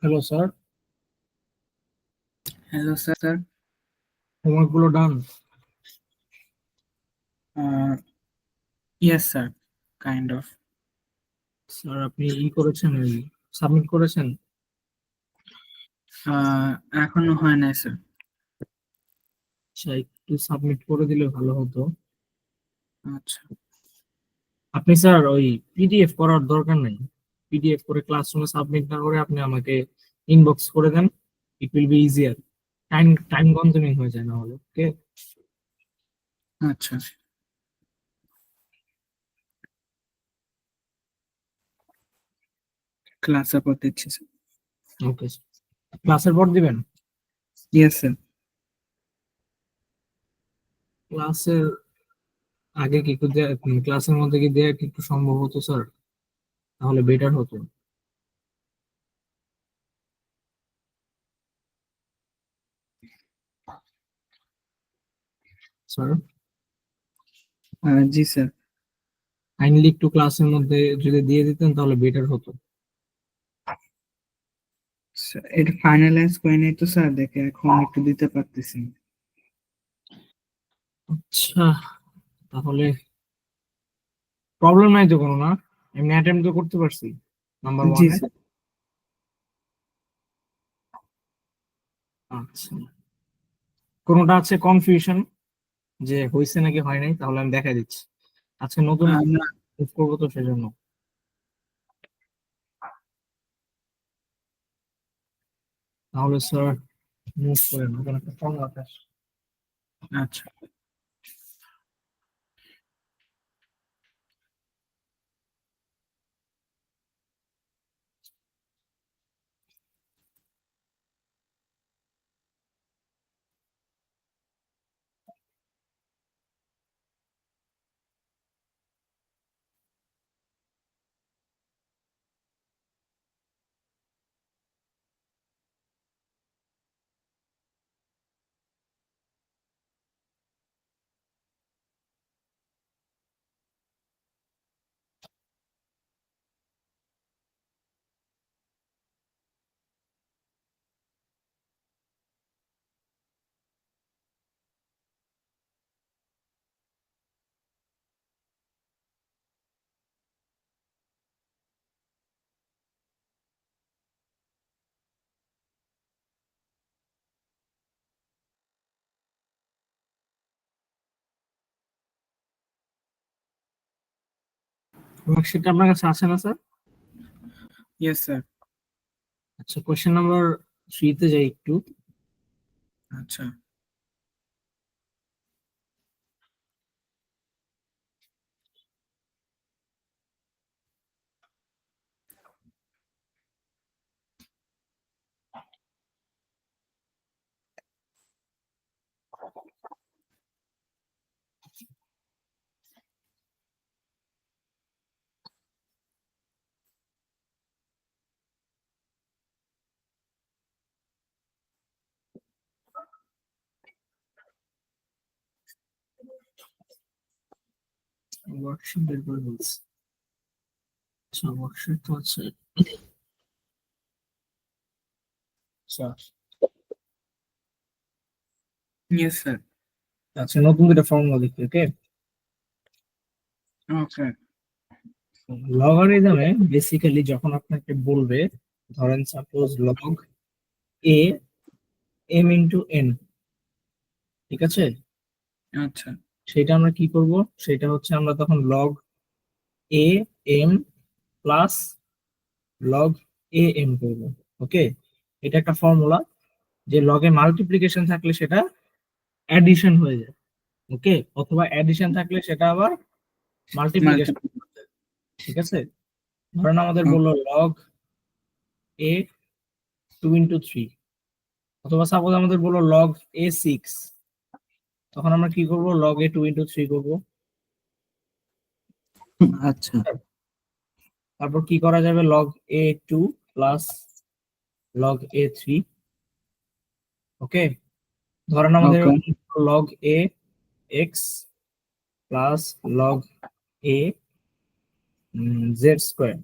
Hello sir, hello sir. হোমওয়ার্কগুলো done? Yes sir, kind of. Sir আপনি করেছেন, submit করেছেন? এখনো হয় নাই স্যার। আচ্ছা, একটু সাবমিট করে দিলে ভালো হতো। আচ্ছা আপনি স্যার ওই পিডিএফ করার দরকার নেই। পিডিএফ করে ক্লাসরুমে সাবমিট না করে আপনি আমাকে ইনবক্স করে দেন। It will be easier. Time time consuming হয়ে যায় না হলে। ওকে আচ্ছা, ক্লাসের পর দিচ্ছি স্যার। ওকে, ক্লাসের পর দিবেন? Yes sir. ক্লাসের আগে কি একটু ক্লাসের মধ্যে কি দেয়া কি একটু সম্ভব হতো স্যার? তাহলে বেটার হতো স্যার। জি স্যার। কাইন্ডলি একটু ক্লাসের মধ্যে যদি দিয়ে দিতেন তাহলে বেটার হতো। স্যার, এটা ফাইনালাইজ করে নাই তো স্যার, দেখে এখন একটু দিতে পারতেছি না। আচ্ছা, তাহলে প্রবলেম নাই তো কোনো? না, এমনি অ্যাটেম্প তো করতে পারছি নাম্বার জি ওয়ানে। স্যার। আচ্ছা, কোনোটা আছে কনফিউশন যে হয়েছে নাকি হয় নাই? তাহলে আমি দেখা দিচ্ছি। আজকে নতুন আমরা মুভ করবো তো সেজন্য। তাহলে স্যার মুভ করেন, নতুন একটা ফর্ম আছে। আচ্ছা, ওয়ার্কশিটটা আপনার কাছে আছে না স্যার? Yes sir. আচ্ছা, কোয়েশ্চেন নাম্বার 3 তে যাই একটু। আচ্ছা, ওয়ার্কশিট বের করে বলছি। আচ্ছা, ওয়ার্কশিট তো আছে। আচ্ছা ইয়েস স্যার। আচ্ছা, নতুন দুটো ফর্মুলা দেখি। ওকে, ওকে। লগারিদমে বেসিক্যালি যখন আপনাকে বলবে, ধরেন suppose log a m into n, ঠিক আছে? আচ্ছা, সেটা আমরা কি করব? সেটা হচ্ছে আমরা তখন log a m plus log a m করব। ওকে, এটা একটা ফর্মুলা যে লগে মাল্টিপ্লিকেশন থাকলে সেটা অ্যাডিশন হয়ে যায়। ওকে, অথবা অ্যাডিশন থাকলে সেটা আবার মাল্টিপ্লিকেশন। মাল্টিপল। ঠিক আছে, ধরেন আমাদের বললো লগ এ 2 × 3, অথবা সাপোজ আমাদের বললো লগ এ 6, তখন আমরা কি করব? লগ এ 2 × 3 করব। আচ্ছা। তারপর কি করা যাবে? Log a 2 plus log a 3। Okay, ধরেন আমাদের okay. Log a x plus log a z square.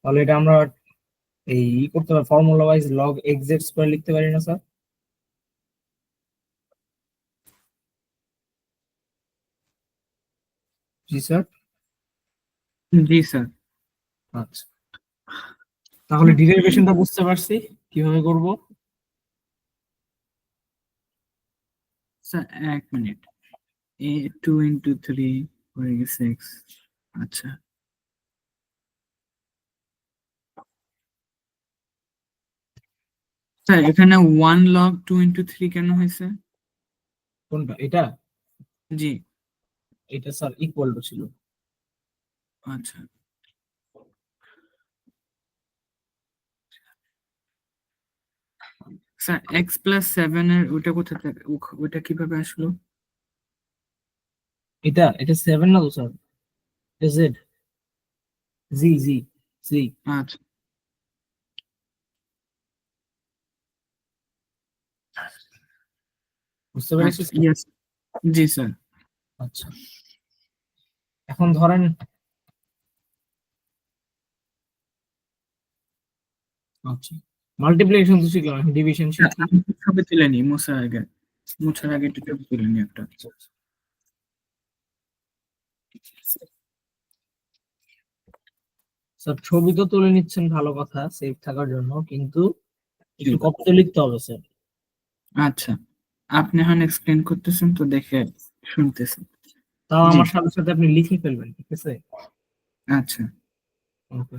তাহলে এটা আমরা এই করতে পারি, formula wise log x z square লিখতে পারি না স্যার? জি স্যার। জি স্যার। আচ্ছা, তাহলে ডিরাইভেশনটা বুঝতে পারছি কিভাবে করব। স্যার 1 মিনিট, এ 2 × 3 হয়ে গেছে এক্স। আচ্ছা স্যার, এখানে 1 log 2 × 3 কেন হয়েছে? কোনটা এটা? জি। এটা স্যার ইকুয়াল টু ছিল। আচ্ছা স্যার, x+7 এর ওটা কোথা থেকে, ওটা কিভাবে আসলো? এটা 7 না তো স্যার, এটা জেড। জি জি জি। আচ্ছা বুঝতে পেরেছি আচ্ছা, স্যার? ইয়েস। জি স্যার। আচ্ছা, এখন ধরেন আচ্ছা, মাল্টিপ্লিকেশন তো শিখলাম, এখন ডিভিশন হ্যাঁ, শিখি। আমি একটু ছবি তুলে নিই মুছার আগে একটু ছবি তুলে নিই একটা। স্যার ছবি তো তুলে নিচ্ছেন, ভালো কথা সেফ থাকার জন্য, কিন্তু জি। একটু কপি তো লিখতে হবে স্যার। আচ্ছা, আপনি এখন এক্সপ্লেন করতেছেন তো দেখে শুনতেছি। তাও জি। আমার সাথে সাথে আপনি লিখে ফেলবেন, ঠিক আছে? আচ্ছা ওকে,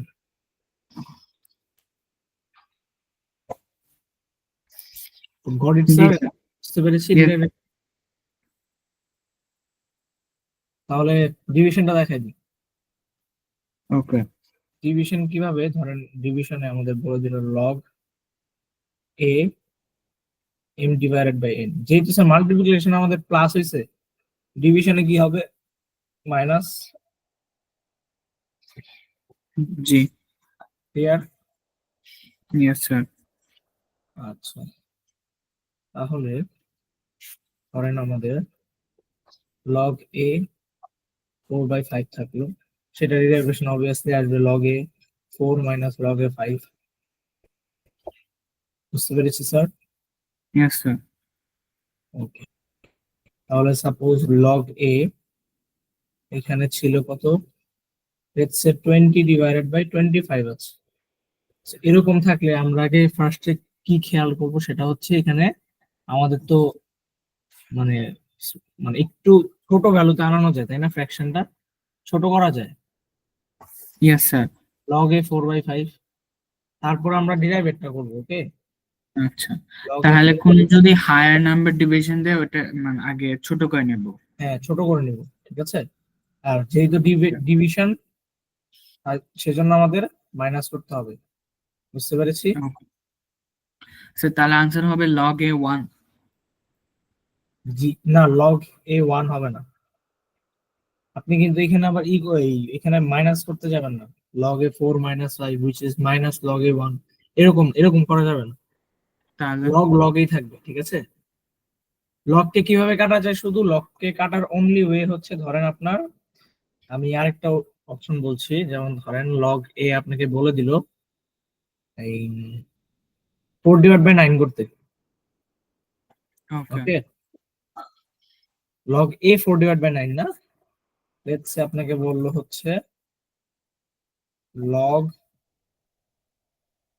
গট ইট জি স্যার। স্যার। বুঝতে পেরেছি Yes, ডিরাইভেশন। তাহলে ডিভিশনটা দেখাই দিই। ওকে। ডিভিশন কিভাবে, ধরেন ডিভিশনে আমাদের বলে দিল log a m divided by n, যেহেতু স্যার মাল্টিপ্লিকেশন আমাদের প্লাস হয়েছে, ডিভিশনে কি হবে? মাইনাস। জি। ক্লিয়ার? Yes sir. আচ্ছা, তাহলে ধরেন আমাদের লগ এ 4/5 থাকলো, সেটা ডিরাইভেশন অবভিয়াসলি আসবে log a 4 minus log a 5। বুঝতে পেরেছি স্যার? Yes sir. ওকে, তাহলে সাপোজ লগ এ এখানে ছিল কত, লেটস সে 20 ডিভাইডেড বাই 25 আছে। So, এরকম থাকলে আমরা আগে ফার্স্টে কি খেয়াল করব, সেটা হচ্ছে এখানে আমাদের তো মানে মানে একটু ছোট ভ্যালুতে আনানো যায়, তাই না? ফ্র্যাকশনটা ছোট করা যায়, ইয়েস স্যার। Log a 4/5। তারপর আমরা ডিরাইভেটটা করবো, ওকে? আচ্ছা, লগ এ তাহলে কোন যদি হায়ার নাম্বার ডিভিশন দেয় ওটা মানে আগে ছোট করে নেব। হ্যাঁ ছোট করে নিব, ঠিক আছে। আর যেহেতু ডিভিশন, সেজন্য আমাদের মাইনাস করতে হবে। বুঝতে পেরেছি? স্যার তাহলে আনসার হবে log a 1। জি না, লগ এ 1 হবে না। আপনি কিন্তু এখানে আবার এখানে মাইনাস করতে যাবেন না। Log a 4 minus 5 which is minus log a 1, এরকম এরকম করা যাবে না। তাহলে লগ লগেই থাকবে, ঠিক আছে। লগকে কিভাবে কাটা যায়, শুধু লগকে কাটার অনলি ওয়ে হচ্ছে, ধরেন আপনার, আমি আরেকটা অপশন বলছি, যেমন ধরেন লগ এ আপনাকে বলে দিল এই 4/9 করতে, ওকে। ওকে? লগ এ 4/9 না, লেটস সে আপনাকে বললো হচ্ছে লগ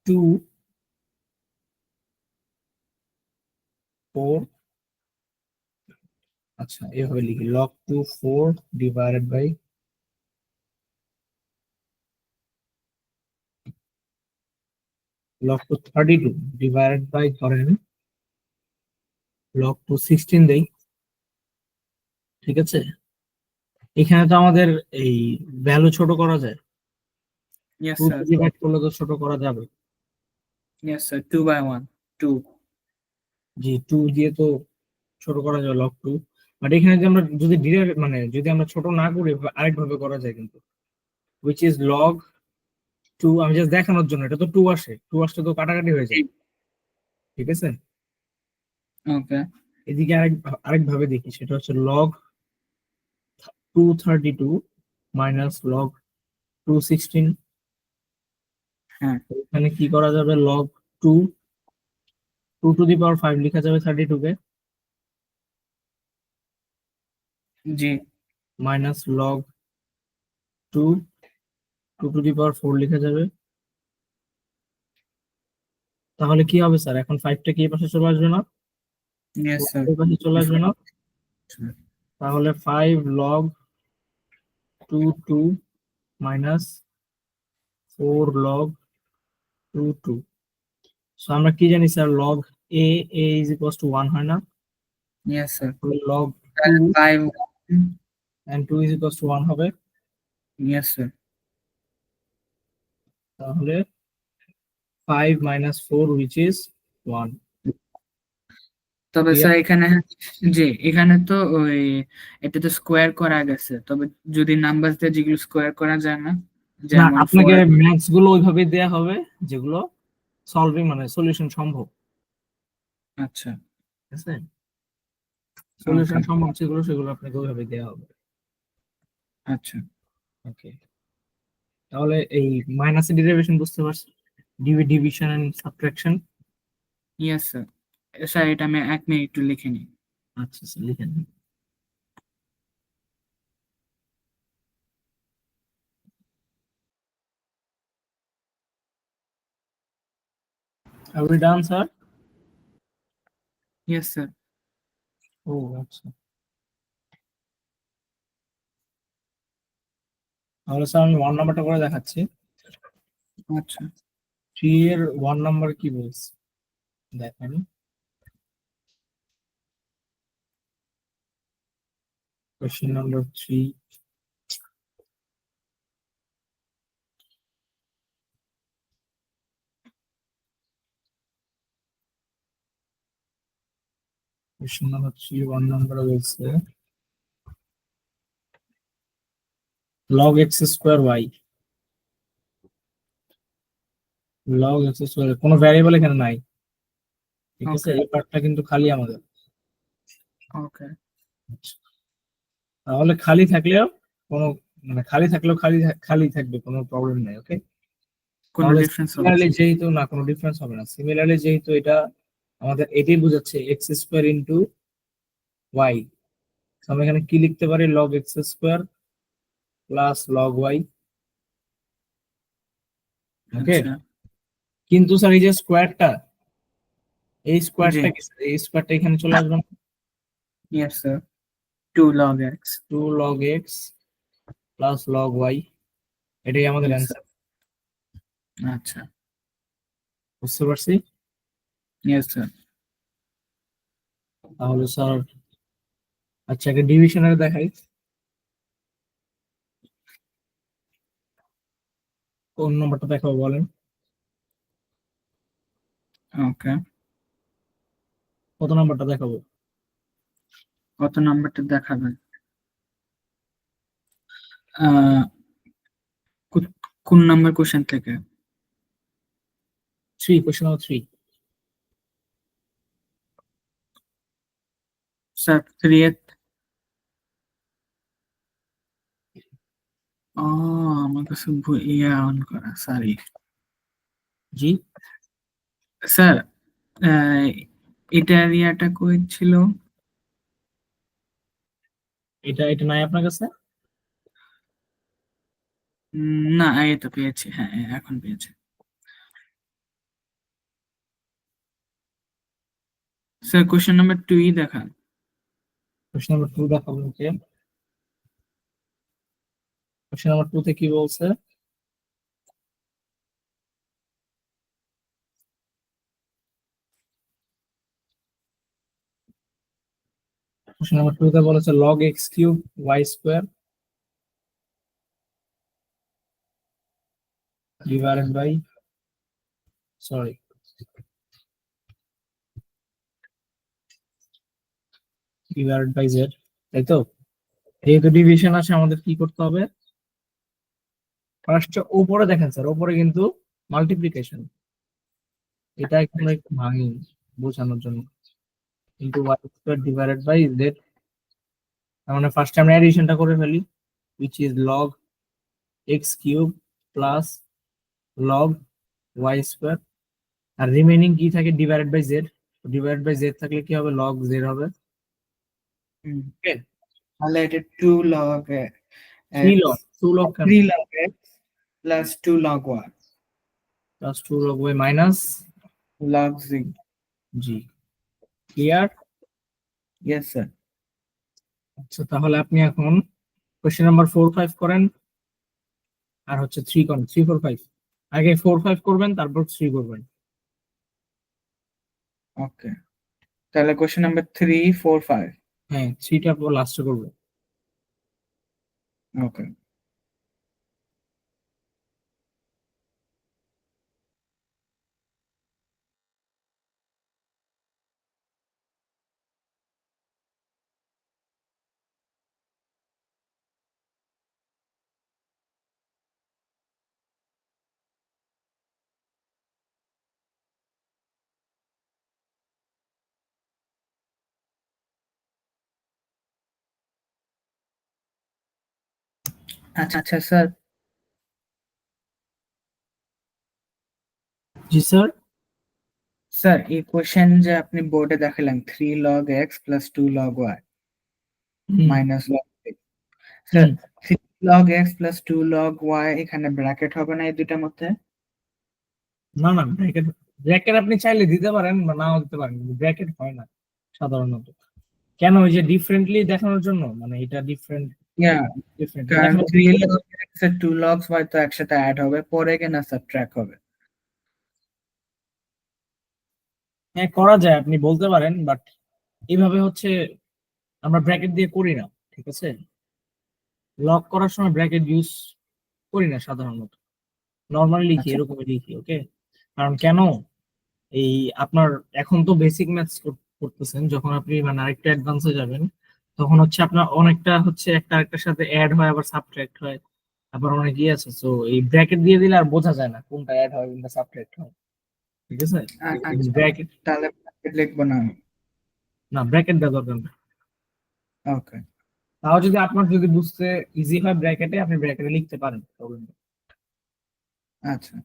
2 4। আচ্ছা, এভাবে লিখি, log 2 4 divided by log 2 32 divided by, ধরেন লগ 2 16 দেই, ঠিক আছে। এখানে তো আমাদের এই ভ্যালু ছোট করা যায়, ইয়েস 2 স্যার। দিয়ে ডিভাইড করলে তো ছোট করা যাবে। Yes sir, 2/1 2। জি, 2 দিয়ে তো ছোট করা যায় লগ 2। বাট এখানে যদি আমরা যদি ডিরেক্ট মানে যদি আমরা ছোট না করি, আরেক ভাবে করা যায় কিন্তু, which is log 2। আমি জাস্ট দেখানোর জন্য, এটা তো 2 আসে, 2 আসলে তো কাটাকাটি হয়ে যায়, ঠিক আছে। ওকে। এদিকে আরেক ভাবে দেখি, সেটা হচ্ছে log 232 মাইনাস log 216। হ্যাঁ এখানে কি করা যাবে, লগ 2 2 টু দি পাওয়ার 5 লেখা যাবে 32 কে, জি minus log 2 2 two the power 4 লেখা যাবে। তাহলে কি হবে স্যার, এখন 5টা কি এই পাশে চলে আসবে না, ইয়েস স্যার এই পাশে চলে আসবে না? তাহলে 5 লগ 2 2 মাইনাস 4 লগ 2 2। সো আমরা কি জানি sir, log A is equals two 1 হয় না? Yes sir log 2 5 and 2 is equals to 1 হবে। ইয়েস স্যার তাহলে 5 minus 4 which is 1। তবে ক্লিয়ার? স্যার এখানে, জি এখানে তো ওই এটা তো স্কোয়ার করা গেছে, তবে যদি নাম্বার দিয়ে যেগুলো স্কোয়ার করা যায় না, না, যেমন আপনাকে 4। ম্যাথস গুলো ওইভাবে দেয়া হবে যেগুলো সলভিং মানে সলিউশন সম্ভব, আচ্ছা ঠিক আছে? ওকে সলিউশন সম্ভব যেগুলো সেগুলো আপনাকে ওইভাবে দেয়া হবে। আচ্ছা ওকে, তাহলে এই মাইনাসের ডেরিভেশন বুঝতে পারছেন, division and subtraction. Yes sir. Sir এটা আমি 1 মিনিট একটু লিখে নিই। আচ্ছা স্যার, লিখে নিন। Are we done, sir? Yes sir ও আচ্ছা, তাহলে স্যার আমি 1 নাম্বারটা করে দেখাচ্ছি। আচ্ছা 3 এর 1 নাম্বার কি বলছে দেখেন। Question number 3. Question number 3, 1 number বলছে log x square y, log x square কোনো ভ্যারিয়েবল এখানে নাই, ঠিক আছে? ওকে এই পার্টটা কিন্তু খালি আমাদের। ওকে তাহলে খালি থাকলেও কোনো মানে খালি থাকলেও খালি থাকবে, কোনো প্রবলেম নাই। ওকে, কোনো তাহলে ডিফারেন্স হবে না। সিমিলারলি যেহেতু না, কোনো ডিফারেন্স হবে না। সিমিলারলি যেহেতু এটা আমাদের এটাই বোঝাচ্ছে এক্স স্কোয়ার ইন্টু ওয়াই, আমরা এখানে কি লিখতে পারি, log x square plus log y. Okay, আচ্ছা কিন্তু স্যার এই যে স্কোয়ারটা, এই জি স্কোয়ারটা কি স্যার, এই স্কোয়ারটা এখানে চলে আসবে না? Yes sir 2 log x। 2 log x plus log y, এটাই আমাদের ইয়েস স্যার অ্যান্সার। আচ্ছা বুঝতে পারছি। Yes sir. তাহলে স্যার আচ্ছা, একটা ডিভিশনের দেখাই, কোন নম্বরটা দেখাবো বলেন? ওকে কত নাম্বারটা দেখাবো? কত নাম্বারটা দেখাবেন? আহ কোন নাম্বার কোশ্চেন থেকে? 3, কোশ্চেন নাম্বার 3। স্যার 3 ও আমার কাছে ইয়ে অন করা, সরি জি, স্যার। আহ, এটা এরিয়াটা কই ছিল? এটা এটা নাই আপনার কাছে? না এই তো পেয়েছি, হ্যাঁ এখন পেয়েছি। স্যার কোশ্চেন নাম্বার 2 দেখান। কোশ্চেন নাম্বার 2 দেখাবো। ওকে, কোশ্চেন নাম্বার 2 তে কি বলছে? কোশ্চেন নাম্বার 2 তে বলেছে log x cube y square divided by, sorry, divided by z, তাই তো? যেহেতু ডিভিশন আছে আমাদের কি করতে হবে, ফার্স্ট উপরে দেখেন স্যার, উপরে কিন্তু মাল্টিপ্লিকেশন, এটা এখন একটু ভাঙি বোঝানোর জন্য, কিন্তু y square divided by z, তার মানে ফার্স্ট আমরা এডিশনটা করে ফেলি, which is log x cube plus log y square, আর রিমেইনিং কি থাকে divided by z. Divided by z থাকলে কি হবে, লগ জেড হবে। হুম, ওকে, তাহলে এটা 2 log three x, log, two log কেন, 3 log x plus 2 log y plus two log y minus log z. জি। ক্লিয়ার? Yes sir. আচ্ছা, তাহলে আপনি এখন কোয়েশ্চেন নাম্বার 4-5 করেন, আর হচ্ছে 3 করেন, 3-4-5। আগে 4-5 করবেন, তারপর 3 করবেন। Okay, তাহলে question number 3, 4, 5. হ্যাঁ, 3টা লাস্টে করবেন। Okay. আচ্ছা স্যার, জি স্যার। স্যার এই কোশ্চেন যে আপনি বোর্ডে দেখালেন 3 log x plus 2 log y minus log x, sir 3 log x plus 2 log y এখানে ব্র্যাকেট হবে না এই দুটার মধ্যে? না না, ব্র্যাকেট, ব্র্যাকেট আপনি চাইলে দিতে পারেন বা নাও দিতে পারেন, ব্র্যাকেট হয় না সাধারণত। কেন, ওই যে ডিফারেন্টলি দেখানোর জন্য, মানে এটা ডিফারেন্ট, Yeah, ডিফারেন্ট কারণ দেখানোর 3 জন্য। log x এর 2 log y তো একসাথে অ্যাড হবে, পরে কিনা সাবট্রাক্ট হবে। হ্যাঁ, করা যায়, আপনি বলতে পারেন, বাট এইভাবে হচ্ছে আমরা ব্র্যাকেট দিয়ে করি না, ঠিক আছে? লক করার সময় ব্র্যাকেট ইউজ করি না সাধারণত, নর্মালি লিখি, আচ্ছা এরকমই লিখি। ওকে, কারণ কেন, এই আপনার এখন তো বেসিক ম্যাথস করতেছেন, যখন আপনি মানে আরেকটা অ্যাডভান্সে যাবেন, তখন হচ্ছে আপনার অনেকটা হচ্ছে একটা আরেকটার সাথে অ্যাড হয়, আবার সাবট্রাক্ট হয়, আবার অনেক ইয়ে আছে। তো এই ব্র্যাকেট দিয়ে দিলে আর বোঝা যায় না কোনটা অ্যাড হয় কোনটা সাবট্রাক্ট হয়, ঠিক আছে? আচ্ছা, ব্র্যাকেট, তাহলে ব্র্যাকেট লিখবো না আমি। না ব্র্যাকেট দেওয়া দরকার না। ওকে, তাও যদি আপনার যদি বুঝতে ইজি হয় ব্র্যাকেটে, আপনি ব্র্যাকেটে লিখতে পারেন, প্রবলেম নেই। আচ্ছা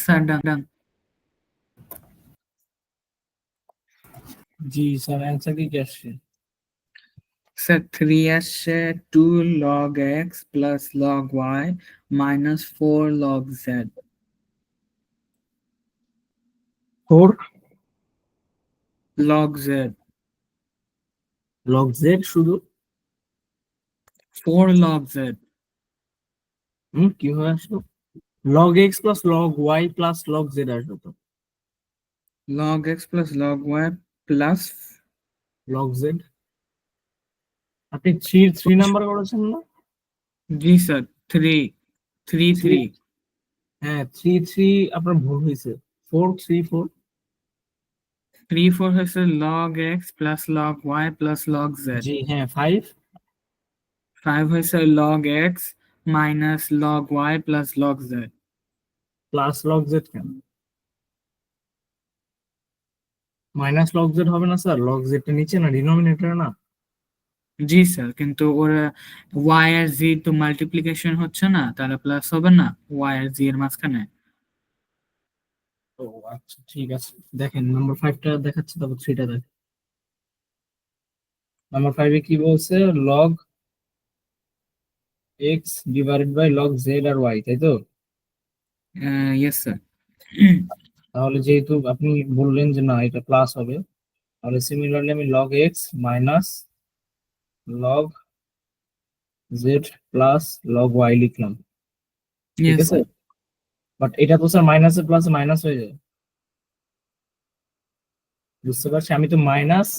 স্যার, ডান। জি স্যার, অ্যান্সার কি আসছে? স্যার 3 আসছে 2 log x plus log y minus 4 log z. 4 log z, log z শুধু? 4 log z. কি হয়ে আসলো, log x plus log y plus log z আসলো তো, log x plus log y plus, log z. আপনি three three number করেছেন না? জি স্যার 3, 3, থ্রি, 3, হ্যাঁ থ্রি থ্রি, আপনার ভুল হয়েছে। 4-3-4। 3, 4 হচ্ছে log x plus log y plus log z. জি হ্যাঁ, 5 5 হচ্ছে log x minus log y plus log z. Plus log Z কেন, মাইনাস লগ জেড হবে না স্যার? লগ জেডটা নিচে না, ডিনোমিনেটরে না? জি স্যার, কিন্তু ওরা y আর z তো মাল্টিপ্লিকেশন হচ্ছে না, তাহলে প্লাস হবে না y আর z এর মাঝখানে? ও আচ্ছা, ঠিক আছে। দেখেন নাম্বার 5টা দেখাচ্ছে, তারপর 3টা দেখেন। নাম্বার 5-এ কি বলছে, log x divided by log z আর ওয়াই, তাই তো? Yes sir. তাহলে যেহেতু আপনি বললেন যে না এটা প্লাস হবে, তাহলে সিমিলারলি আমি log x minus log z plus log y লিখলাম, ঠিক ইয়েস আছে? স্যার। বাট এটা তো স্যার মাইনাসে প্লাসে মাইনাস হয়ে যায়, বুঝতে পারছি, আমি তো মাইনাস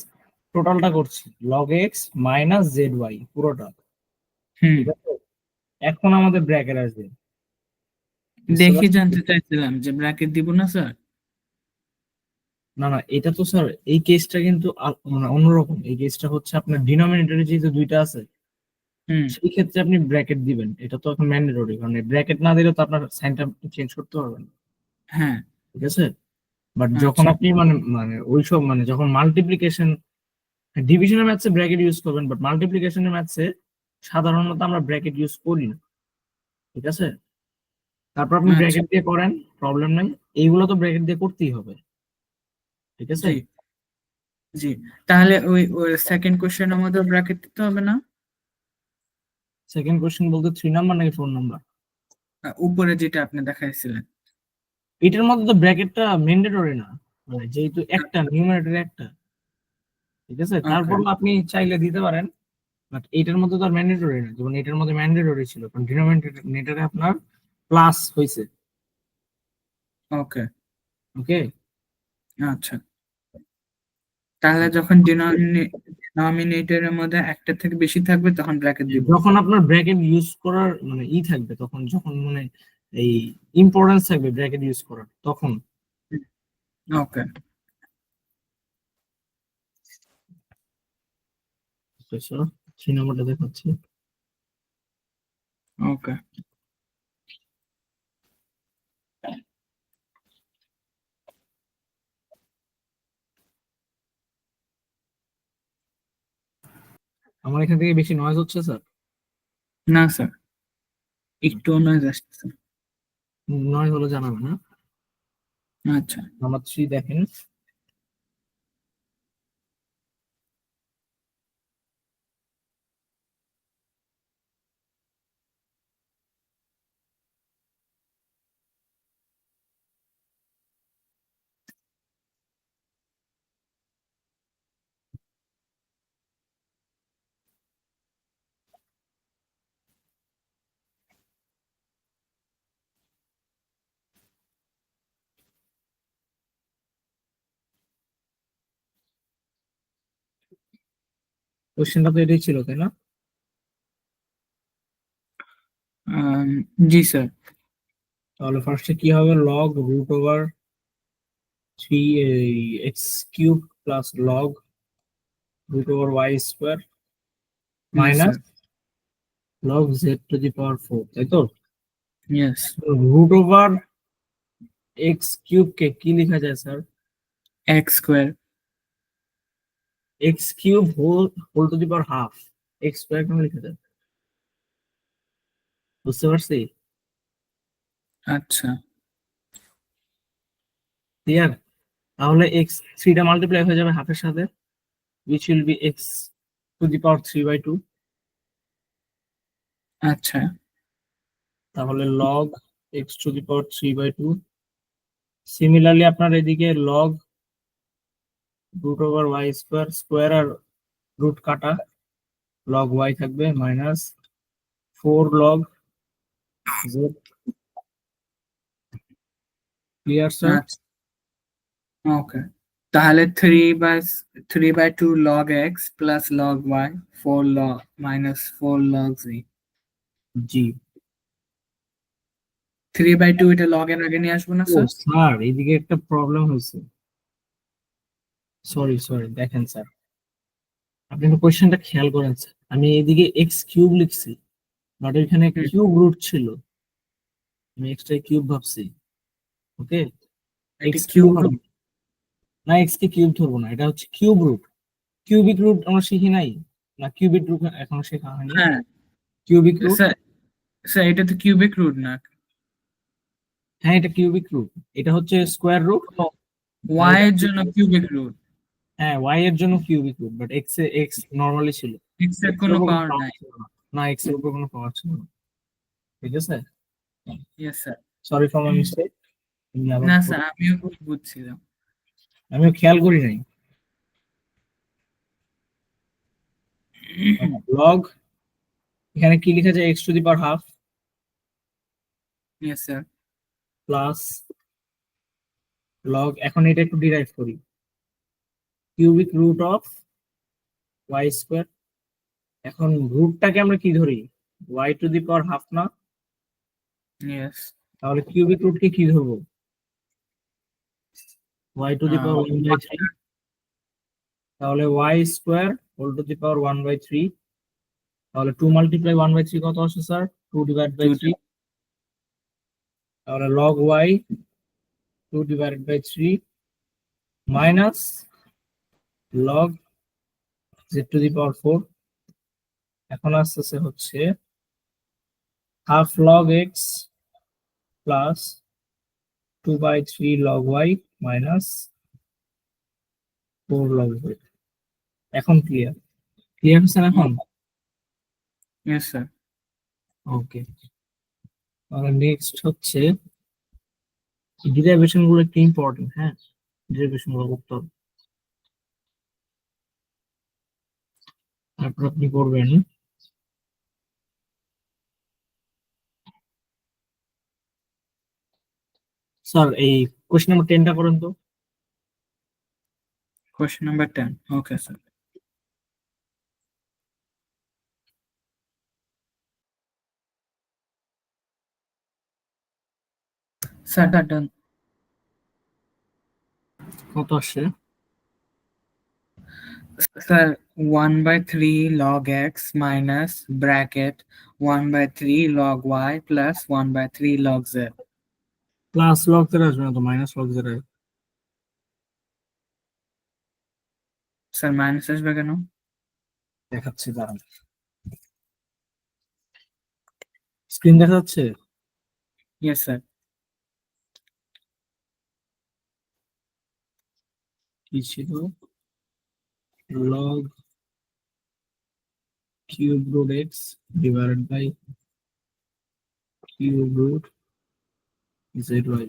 টোটালটা করছি, log x minus z y পুরোটা, হুম, ঠিক আছে? এখন আমাদের ব্র্যাকেট আসবে, বুঝতে দেখি পারছি। জানতে চাইছিলাম যে ব্র্যাকেট দিব না স্যার? না না, এটা তো স্যার এই কেসটা কিন্তু মানে অন্যরকম। এই কেসটা হচ্ছে আপনার ডিনোমিনেটরে যেহেতু দুইটা আছে, হুম, সেই ক্ষেত্রে আপনি ব্র্যাকেট দিবেন, এটা তো এখন ম্যান্ডেটরি, কারণ ব্র্যাকেট না দিলে তো আপনার সাইনটা চেঞ্জ করতে পারবেন না, হ্যাঁ, ঠিক আছে? বাট যখন আচ্ছা, আপনি মানে মানে ওইসব মানে যখন মাল্টিপ্লিকেশন ডিভিশনের ম্যাথসে ব্র্যাকেট ইউজ করবেন, বাট মাল্টিপ্লিকেশনের ম্যাথসে সাধারণত আমরা ব্র্যাকেট ইউজ করি না, ঠিক আছে? তারপর আপনি আচ্ছা, ব্র্যাকেট দিয়ে করেন, প্রবলেম নাই, এইগুলো তো ব্র্যাকেট দিয়ে করতেই হবে, ঠিক আছে? জি জি। তাহলে ওই সেকেন্ড কোশ্চেনের মধ্যে ব্র্যাকেট দিতে হবে না? সেকেন্ড কোশ্চেন বলতে 3 নাম্বার নাকি 4 নাম্বার? উপরে যেটা আপনি দেখাইছিলেন। এটার মধ্যে তো ব্র্যাকেটটা ম্যান্ডেটরি না, মানে যেহেতু একটা নিউমারেটর একটা, ঠিক আছে? ওকে, তারপর আপনি চাইলে দিতে পারেন, বাট এটার মধ্যে তো আর ম্যান্ডেটরি না, যেমন এটার মধ্যে ম্যান্ডেটরি ছিল, কারণ ডিনোমিনেটরে আপনার প্লাস হয়েছে। ওকে, ওকে, আচ্ছা। তাহলে যখন ডিনোমিনেটরের মধ্যে একটা থেকে বেশি থাকবে তখন ব্র্যাকেট দিব। যখন আপনার ব্র্যাকেট ইউজ করার মানে থাকবে, তখন যখন মানে এই ইম্পর্টেন্স থাকবে ব্র্যাকেট ইউজ করার, তখন। ওকে, 3 নাম্বারটা দেখাচ্ছি। ওকে। আমার এখান থেকে বেশি নয়েজ হচ্ছে স্যার? না স্যার, একটু নয়েজ আসতেছে। নয়েজ হলে জানাবেন, হ্যাঁ? আচ্ছা, নাম্বার 3 দেখেন। কোশ্চেনটা তো এটাই ছিল, তাই না? জি স্যার। তাহলে ফার্স্টে কি হবে, log root over 3 x cube plus log root over y square yes minus sir. Log z to the power 4, তাই তো? Yes, root over x cube কে কি লেখা যায় স্যার? X square. X cube whole to the power half, x square কেন লেখা যায়? বুঝতে পারছি? আচ্ছা, ক্লিয়ার? তাহলে এক্স 3টা মাল্টিপ্লাই হয়ে যাবে হাফের সাথে, which will be x to the power 3/2। আচ্ছা, তাহলে log x to the power 3/2। Similarly আপনার এদিকে log root over y square, square আর রুট কাটা, log y থাকবে minus 4 log z। Clear sir? আচ্ছা। ওকে, তাহলে 3/2 log x plus log y, 4 log minus 4 log z। জি। 3/2 এটা log এর আগে নিয়ে আসবো না ও স্যার? স্যার, এদিকে একটা প্রবলেম হয়েছে, সরি সরি, দেখেন স্যার, আপনি একটু কোয়েশ্চেনটা খেয়াল করেন স্যার, আমি এদিকে এক্স কিউব লিখছি, বাট এখানে কিউব রুট ছিল, আমি এক্সট্রা কিউব ভাবছি। ওকে, এটা এক্স কিউব কিউব। হবে না, এক্স কে কিউব ধরবো না, এটা হচ্ছে কিউব রুট। কিউবিক রুট আমরা শিখি নাই, না কিউবিক রুট এখনো শেখা হয়নি। হ্যাঁ কিউবিক রুট, স্যার, স্যার এটা তো কিউবিক রুট না। হ্যাঁ এটা কিউবিক রুট, এটা হচ্ছে স্কোয়ার রুট। আর ওয়াই এটা, এর জন্য কিউবিক রুট। হ্যাঁ ওয়াই এর জন্য কিউবিক রুট, বাট এক্স এ এক্স নরমালি ছিল, এক্স এর এক্স এর কোনো উপর কোনো পাওয়ার পাওয়ার নাই। ছিল না, না এক্স এর উপর কোনো পাওয়ার ছিল না, ঠিক আছে? Yes sir. Sorry for my mistake. না স্যার, আমিও ভুল বুঝছিলাম। আমিও খেয়াল করি নাই। লগ এখানে কি লেখা যায়, x to the power half yes sir. Plus log, এখন এটা একটু ডিরাইভ করি, cubic root of y square. এখন রুটটাকে আমরা কি ধরি, y to the power half না? ইয়েস। তাহলে কিউবিক রুটকে কি ধরবো, ওয়াই টু দি পাওয়ার 1/3। তাহলে y square whole to the power 1/3। তাহলে 2 মাল্টিপ্লাই 1/3 কত আসে স্যার? 2 divide by 3। তাহলে log y 2 divide by 3 minus log z to the power 4। এখন আসতেছে হচ্ছে half log x plus 2/3 log y minus 4 log z। এখন clear হচ্ছে না এখন? Yes sir. ওকে, তাহলে নেক্সট হচ্ছে ডেরিভেশন গুলো একটু ইম্পর্টেন্ট। হ্যাঁ, ডেরিভেশন গুলো করতে হবে। তারপর আপনি করবেন স্যার এই কোশ্চেন নাম্বার 10টা করেন তো। Question number 10, okay sir. Sir done. কত আসছে? Sir 1/3 log x minus bracket 1/3 log y plus 1/3 log z। Plus log z আসবে না তো, minus log z sir minus আসবে কেন? দেখাচ্ছি, দাঁড়ান। স্ক্রিন দেখা যাচ্ছে? Yes sir. কি ছিল? Log cube root x divided by cube root z y,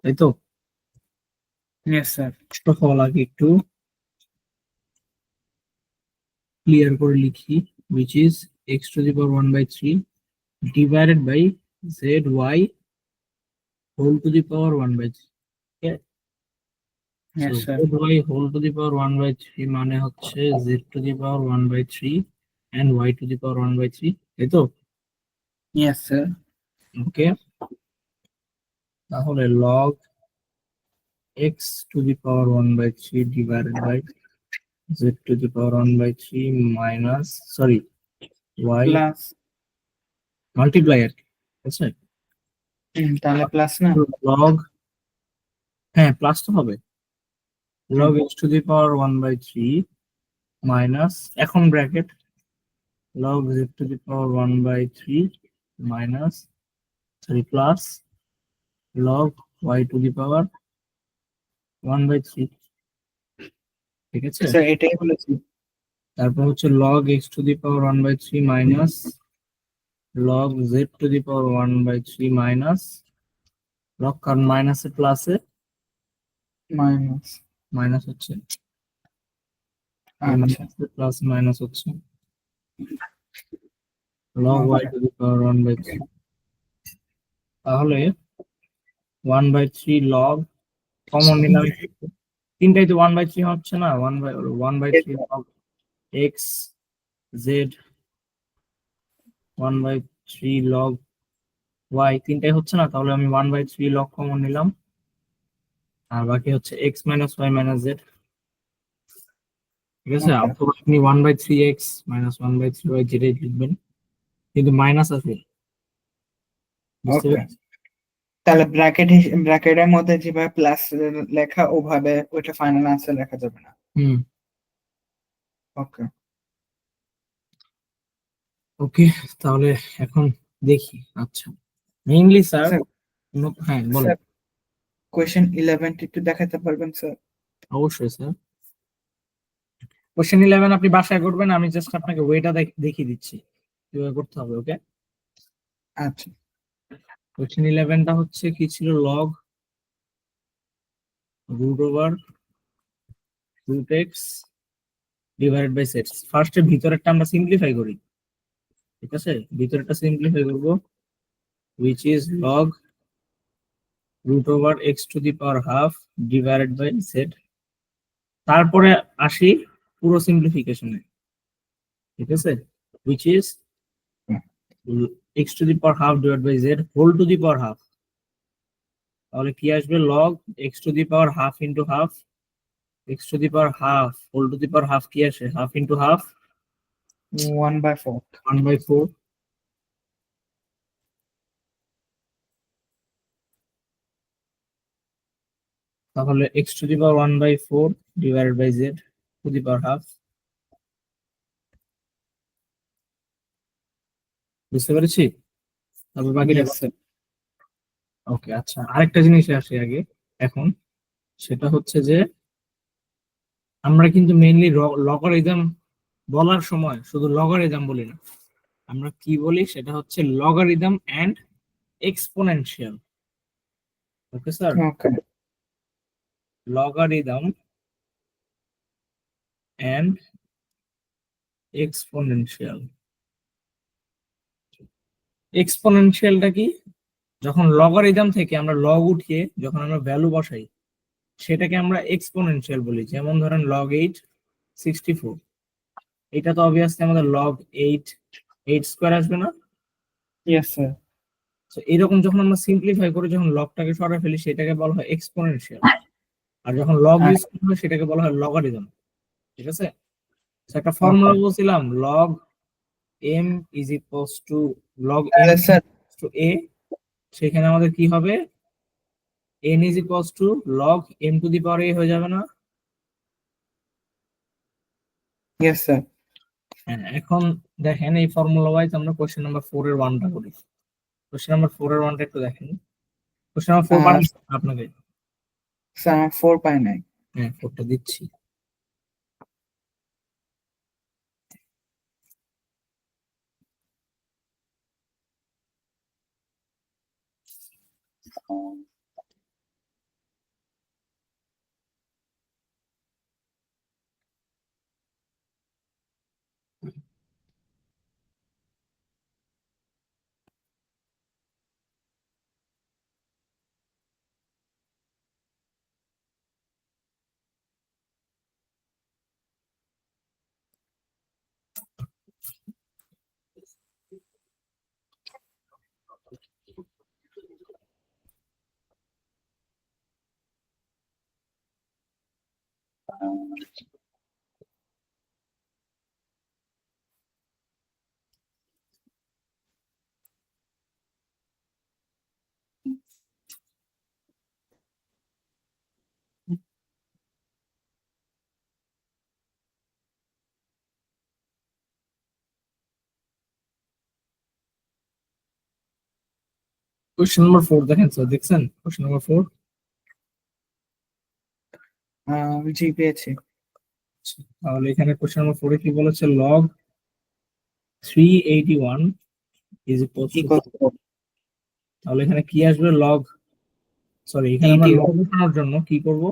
তাই তো? Yes sir. ছোট হওয়া লাগে একটু ক্লিয়ার করে লিখি, which is x to the power 1/3 divided by zy whole to the power 1/3। Okay? So yes sir. zy whole to the power 1/3 মানে হচ্ছে z to the power 1/3 and y to the power 1/3, তাই তো? Yes sir. ওকে, তাহলে log x to the power 1/3 divided by z to the power 1/3 minus, sorry, y plus multiply আর কি, আচ্ছা। তাহলে plus না? log, হ্যাঁ প্লাস তো হবে, log x to the power 1/3 minus, এখন bracket log z to the power 1/3 minus, sorry plus log y to the power 1/3, ঠিক আছে? স্যার এটাই বলেছি। তারপর হচ্ছে log x to the power 1/3 minus log z to the power 1/3 minus log, কারণ মাইনাসে প্লাসে মাইনাস। মাইনাস হচ্ছে, আচ্ছা প্লাস মাইনাস হচ্ছে log y to the power 1/3। তাহলে 1/3 log কমন নিলাম, তিনটাই তো 1/3 হচ্ছে না, 1/3 log x z 1/3 log y, তিনটাই হচ্ছে না, তাহলে আমি 1/3 log কমন নিলাম, আর বাকি হচ্ছে x minus y minus z, ঠিক আছে? Okay. অথবা আপনি 1/3 x মাইনাস 1/3 y যেটাই লিখবেন, কিন্তু মাইনাস আছে, বুঝতে ওকে, পেরেছেন? তাহলে ব্র্যাকেটের মধ্যে যেভাবে প্লাস লেখা ওভাবে ওইটা ফাইনাল আনসার লেখা যাবে না। হুম, ওকে ওকে, তাহলে এখন দেখি। আচ্ছা, মেইনলি স্যার, স্যার। হ্যাঁ বলেন। স্যার কোয়েশ্চেন 11 একটু দেখাতে পারবেন স্যার? অবশ্যই স্যার, কোশ্চেন 11 আপনি বাসায় করবেন, আমি জাস্ট আপনাকে ওয়েটা দেখিয়ে দিচ্ছি কিভাবে করতে হবে। ওকে, আচ্ছা কোশ্চেন 11টা হচ্ছে কি ছিল, log root over root x divided by set. ফার্স্টে ভিতরেরটা আমরা সিম্পলিফাই করি, ঠিক আছে? ভিতরেরটা সিম্পলিফাই করব, which is log root over x to the power half divided by z। তারপরে আসি পুরো সিম্পলিফিকেশনে, ঠিক আছে? which is x to the power half divided by z whole to the power half। তাহলে কি আসবে, log x to the power half into half, x to the power half whole to the power half কি আসে, half into half 1/4। 1/4, তাহলে x to the power 1/4 divided by z to the power half. বুঝতে পেরেছি? তারপর বাকিটা Yes, sir. ওকে। আচ্ছা, আরেকটা জিনিসে আসি আগে এখন, সেটা হচ্ছে যে আমরা কিন্তু মেইনলি লগারিদম বলার সময় শুধু লগারিদম বলি না, আমরা কি বলি সেটা হচ্ছে logarithm and exponential. Okay sir, Okay. Logarithm and exponential. এক্সপোনেনশিয়ালটা কি? যখন লগারিদম থেকে আমরা লগ উঠিয়ে যখন আমরা ভ্যালু বসাই সেটাকে আমরা এক্সপোনেনশিয়াল বলি। যেমন ধরেন লগ 8/64, এটা তো অবভিয়াসলি আমাদের লগ 8 স্কোয়ার আসবে না? Yes, sir. তো এরকম যখন আমরা সিম্পলিফাই করে যখন লগটাকে সরাই ফেলি সেটাকে বলা হয় এক্সপোনেনশিয়াল, আর যখন লগ আচ্ছা, ইউজ করা হয় সেটাকে বলা হয় লগারিদম। ঠিক আছে? তো একটা ফর্মুলা Okay. বলছিলাম, log m is equals to log m তাহলে স্যার টু এ। সেখানে আমাদের কি হবে? N is equals to log m to the power a হয়ে যাবে না? yes, sir. হ্যাঁ, এখন দেখেন এই ফর্মুলা ওয়াইজ আমরা কোশ্চেন নাম্বার 4 এর ওয়ানটা করি। কোশ্চেন নাম্বার 4 এর ওয়ানটা একটু দেখেন। কোশ্চেন নাম্বার 4 Uh, পাঠান আপনাকে। sir, 4/9. হ্যাঁ, 4টা দিচ্ছি। কোশ্চেন নাম্বার 4 দেখেন স্যার, দেখছেন কোশ্চেন নাম্বার 4? জি পেয়েছি। তাহলে এখানে কোশ্চেন নাম্বার 4 এ কি বলেছে? Log 381 is equals two, Equals to তাহলে এখানে কি আসবে? লগ, সরি, এখানে আমরা 81. লগ বসানোর জন্য কি করব?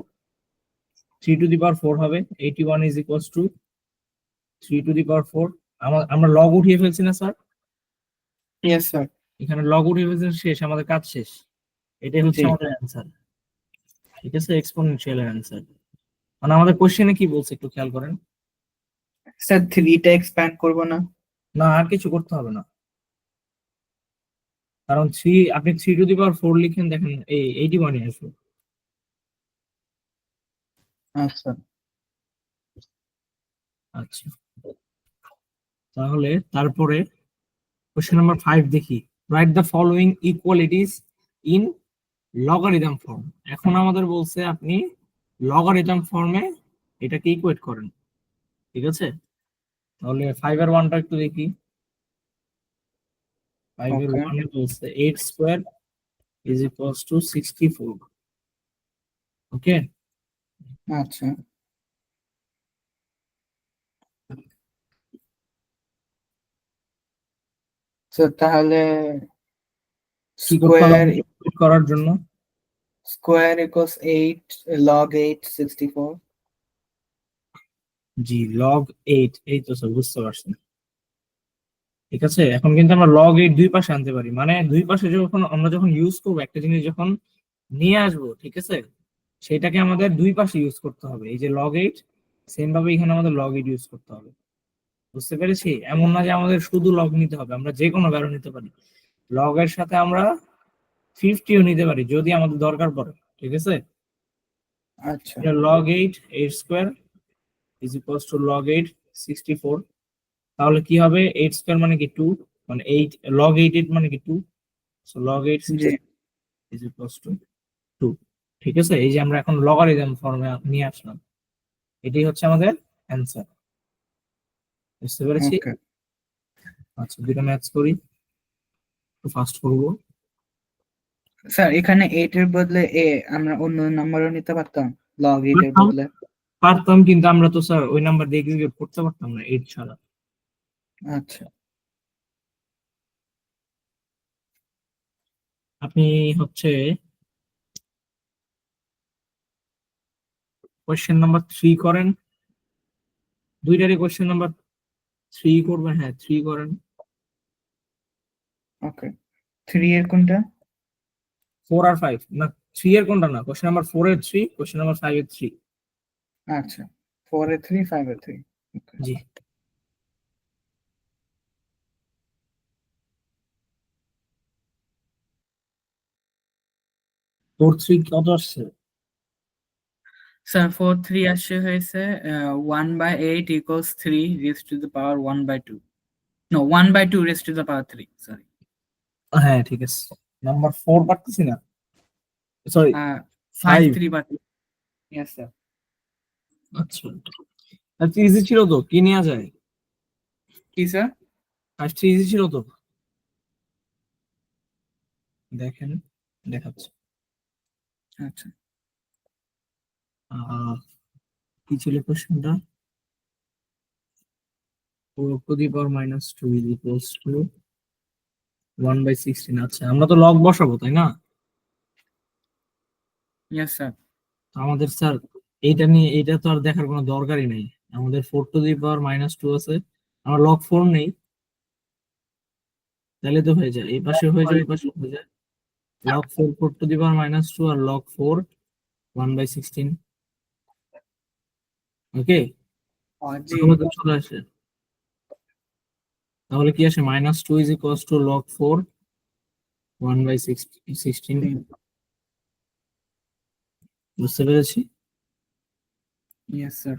3 টু দি পাওয়ার 4 হবে। 81 is equals to 3 to the power 4। আমরা লগ উঠিয়ে ফেলছি না স্যার? Yes, sir. এখানে লগ উঠিয়ে ফেলছি, শেষ, আমাদের কাজ শেষ। এটাই হচ্ছে জি আমাদের অ্যান্সার। ঠিক আছে, এক্সপোনেনশিয়াল অ্যান্সার। মানে আমাদের কোশ্চেনে কি বলছে একটু খেয়াল করেন। স্যার 3টা এক্সপ্যান্ড করব না? না, আর কিছু করতে হবে না, কারণ আপনি 3 টু দি পাওয়ার 4 লিখেন, দেখেন এই 81 এ আসবে। আচ্ছা, আচ্ছা, তাহলে তারপরে কোশ্চেন নাম্বার 5 দেখি। Write the following equalities in logarithm form. এখন আমাদের বলছে আপনি লগারিদম ফর্মে এটাকে ইকুয়েট করেন। ঠিক আছে, তাহলে 5 এর ওয়ানটা একটু দেখি। 5 এর ওকে, ওয়ানে বলছে 8 স্কয়ার ইজ ইকুয়ালস টু 64। ওকে, আচ্ছা। তো তাহলে কি করতে স্কোয়ার হবে ইকুয়েট করার জন্য? Square equals 8 log 8 64. জি, লগ 8, এই তো স্যার, বুঝতে পারছেন। ঠিক আছে, এখন কিন্তু আমরা লগ 8 দুই পাশে আনতে পারি, মানে দুই পাশে যখন আমরা ইউজ করবো একটা জিনিস, যখন নিয়ে আসবো, ঠিক আছে, সেটাকে আমাদের দুই পাশে ইউজ করতে হবে। এই যে লগ 8, সেম ভাবে এখানে আমাদের লগ 8 ইউজ করতে হবে। বুঝতে পেরেছি? এমন না যে আমাদের শুধু লগ নিতে হবে, আমরা যে কোনো ভ্যালু নিতে পারি। লগ এর সাথে আমরা 50ও নিতে পারি যদি আমাদের দরকার পড়ে। ঠিক আছে, আচ্ছা, log 8 square is equals to log 8 64। তাহলে কি হবে? 8 স্কোয়ার মানে কি 2, মানে 8 লগ 8 মানে কি 2, so log 8 G 60 is equals two 2। ঠিক আছে, এই যে আমরা এখন লগারিদম ফর্মে নিয়ে আসলাম, এটাই হচ্ছে আমাদের অ্যান্সার। বুঝতে পেরেছি? ওকে আচ্ছা, দুটো ম্যাথস করি, একটু ফাস্ট করবো। স্যার, এখানে 8 এর বদলে এ আমরা অন্য নাম্বারও নিতে পারতাম, লগ 8 এর বদলে। পারতাম, কিন্তু আমরা তো স্যার ওই নাম্বার দিয়ে এক্সিকিউট করতে পারতাম না 8 ছাড়া। আচ্ছা আপনি হচ্ছে কোয়েশ্চেন নাম্বার 3 করেন, দুইটারই কোয়েশ্চেন নাম্বার 3 করবেন, হ্যাঁ 3 করেন। ওকে, 3 এর কোনটা? 4 আর 5 না, 3 এর কোনটা না, কোয়েশ্চেন নাম্বার 4 এর 3, কোয়েশ্চেন নাম্বার 5 এর 3। আচ্ছা, 4 এর 3, 5 এর 3। ওকে জি, 4 3 কত আসছে? স্যার, 4 3 আসছে হয়েছে 1/8 equals 3 raised to the power 1/2। No, 1/2 raised to the power 3, sorry. হ্যাঁ ঠিক আছে, নাম্বার 4 পারতেছি না, সরি 5 5। 3 but, yes sir. আচ্ছা, আচ্ছা ইজি ছিল তো, কি নেওয়া যায়? কি স্যার? 5 3 ইজি ছিল তো, দেখেন দেখাচ্ছি। আচ্ছা কি ছিল কোশ্চেনটা? 4 to the power -2 is equals two 1/16। আচ্ছা, আমরা তো লগ বসাবো তাই না? Yes sir. তো আমাদের স্যার এইটা নিয়ে, এইটা তো আর দেখার কোনো দরকারই নেই। আমাদের 4 টু দি পাওয়ার -2 আছে, আমরা লগ 4 নেই, তাহলে তো হয়ে যায়, এই পাশে হয়ে যায়, এই পাশে হয়ে যায়। লগ 4 4 টু দি পাওয়ার -2 আর লগ 4 1/16। ওকে, জি। তাহলে তো চলে আসে, তাহলে কি আসে? -2 ইজ ইকুয়ালস টু লগ 4 1/16। বুঝতে পেরেছি? Yes sir.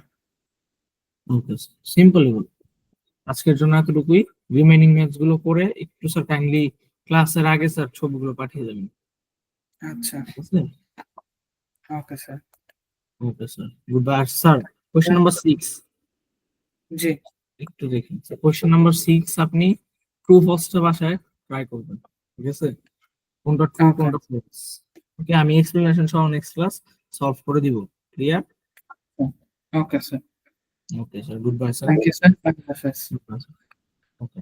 Okay, simple. আজকের জন্য এতটুকুই, রিমেইনিং ম্যাথস গুলো করে একটু স্যার কাইন্ডলি ক্লাসের আগে স্যার ছবিগুলো পাঠিয়ে দেবেন। আচ্ছা, ঠিক আছে? ওকে sir. Okay sir, goodbye sir. Question number 6 জি একটু দেখুন। কোশ্চেন নাম্বার 6 আপনি ট্রু ফলসটা বাসায় ট্রাই করবেন। ঠিক আছে, কোনটা ট্রু ওকে কোনটা ফলস। ওকে, আমি এক্সপ্লেনেশন সহ নেক্সট ক্লাস সলভ করে দিব। Clear? Okay sir. Okay sir, goodbye sir. Thank you sir. Okay.